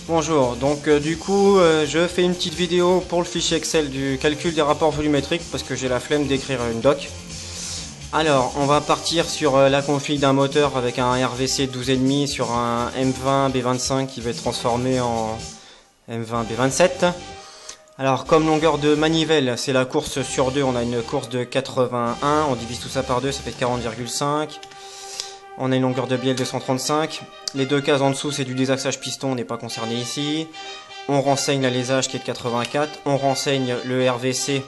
Bonjour, donc du coup je fais une petite vidéo pour le fichier Excel du calcul des rapports volumétriques parce que j'ai la flemme d'écrire une doc. Alors on va partir sur la config d'un moteur avec un RVC 12,5 sur un M20 B25 qui va être transformé en M20 B27. Alors comme longueur de manivelle c'est la course sur 2, on a une course de 81, on divise tout ça par 2, ça fait 40,5. On a une longueur de bielle de 135. Les deux cases en dessous, c'est du désaxage piston, on n'est pas concerné ici. On renseigne l'alésage qui est de 84. On renseigne le RVC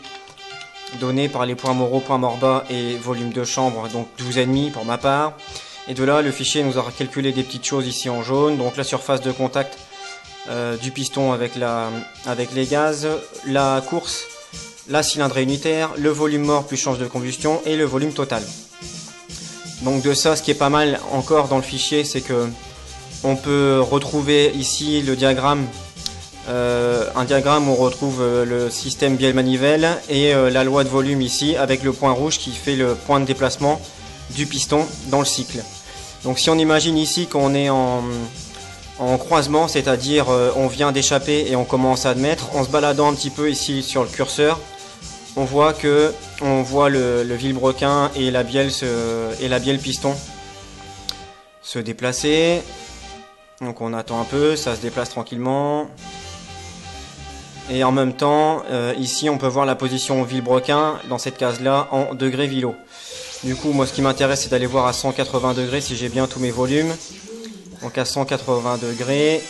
donné par les points moraux, points morts bas et volume de chambre, donc 12,5 pour ma part. Et de là, le fichier nous aura calculé des petites choses ici en jaune. Donc la surface de contact du piston avec les gaz, la course, la cylindrée unitaire, le volume mort plus change de combustion et le volume total. Donc de ça, ce qui est pas mal encore dans le fichier, c'est que on peut retrouver ici le diagramme, un diagramme où on retrouve le système bielle-manivelle et la loi de volume ici avec le point rouge qui fait le point de déplacement du piston dans le cycle. Donc si on imagine ici qu'on est en croisement, c'est-à-dire on vient d'échapper et on commence à admettre, en se baladant un petit peu ici sur le curseur, on voit le vilebrequin et la bielle piston se déplacer. Donc on attend un peu, ça se déplace tranquillement. Et en même temps, ici on peut voir la position vilebrequin dans cette case-là en degrés vilo. Du coup, moi ce qui m'intéresse c'est d'aller voir à 180 degrés si j'ai bien tous mes volumes. Donc à 180 degrés,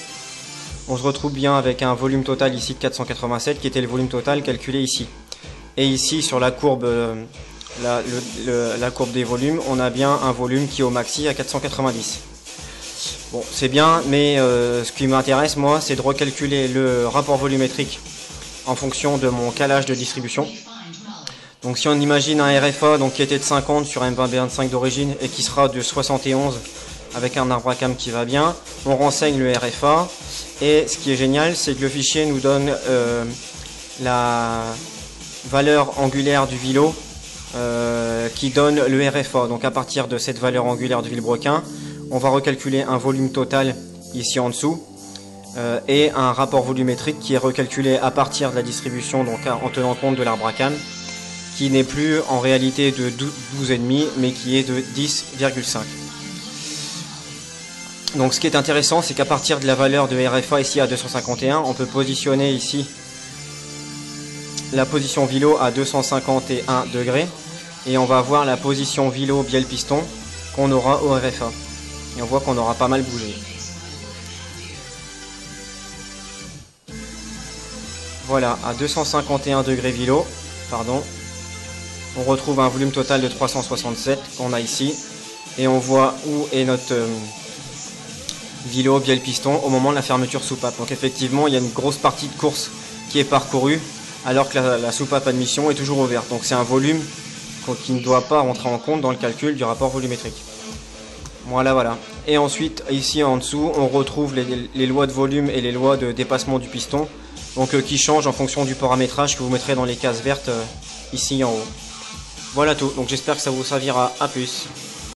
on se retrouve bien avec un volume total ici de 487 qui était le volume total calculé ici. Et ici sur la courbe, la courbe des volumes, on a bien un volume qui est au maxi à 490. Bon, c'est bien, mais ce qui m'intéresse moi, c'est de recalculer le rapport volumétrique en fonction de mon calage de distribution. Donc si on imagine un RFA donc, qui était de 50 sur M20 B25 d'origine et qui sera de 71 avec un arbre à cam qui va bien, on renseigne le RFA. Et ce qui est génial, c'est que le fichier nous donne la valeur angulaire du vilo qui donne le RFA. Donc à partir de cette valeur angulaire du vilebrequin, on va recalculer un volume total ici en dessous et un rapport volumétrique qui est recalculé à partir de la distribution, donc en tenant compte de l'arbre à cam, qui n'est plus en réalité de 12,5 mais qui est de 10,5. Donc ce qui est intéressant, c'est qu'à partir de la valeur de RFA ici à 251, on peut positionner ici la position vilo à 251 degrés et on va voir la position vilo bielle piston qu'on aura au RFA et on voit qu'on aura pas mal bougé. Voilà, à 251 degrés vilo, pardon, on retrouve un volume total de 367 qu'on a ici et on voit où est notre vilo bielle piston au moment de la fermeture soupape. Donc effectivement il y a une grosse partie de course qui est parcourue alors que la soupape admission est toujours ouverte. Donc c'est un volume qui ne doit pas rentrer en compte dans le calcul du rapport volumétrique. Voilà. Et ensuite, ici en dessous, on retrouve les lois de volume et les lois de dépassement du piston, donc qui changent en fonction du paramétrage que vous mettrez dans les cases vertes ici en haut. Voilà tout, donc j'espère que ça vous servira. À plus.